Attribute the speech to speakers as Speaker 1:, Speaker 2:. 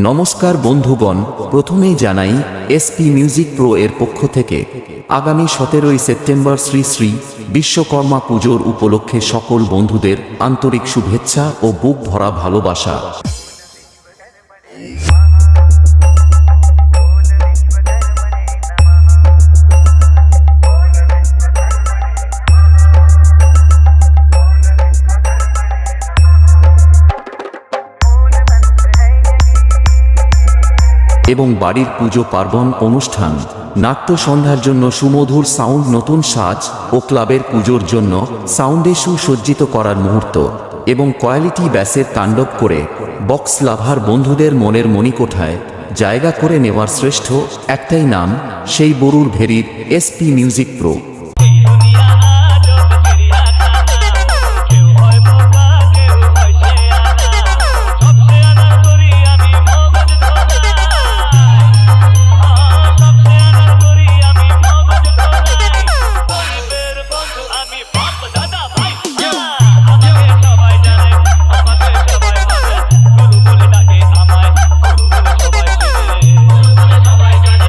Speaker 1: নমস্কার বন্ধুগণ, প্রথমেই জানাই এসপি মিউজিক প্রো এর পক্ষ থেকে আগামী 17ই সেপ্টেম্বর শ্রী শ্রী বিশ্বকর্মা পুজোর উপলক্ষে সকল বন্ধুদের আন্তরিক শুভেচ্ছা ও বুক ভরা ভালোবাসা। এবং বাড়ির পুজো পার্বণ অনুষ্ঠান, নাট্য সন্ধ্যার জন্য সুমধুর সাউন্ড, নতুন সাজ ও ক্লাবের পুজোর জন্য সাউন্ডে সুসজ্জিত করার মুহূর্ত এবং কোয়ালিটি ব্যাসের তাণ্ডব করে বক্স লাভার বন্ধুদের মনের মণিকোঠায় জায়গা করে নেওয়ার শ্রেষ্ঠ একটাই নাম, সেই বরুর ভেরির এসপি মিউজিক প্রো।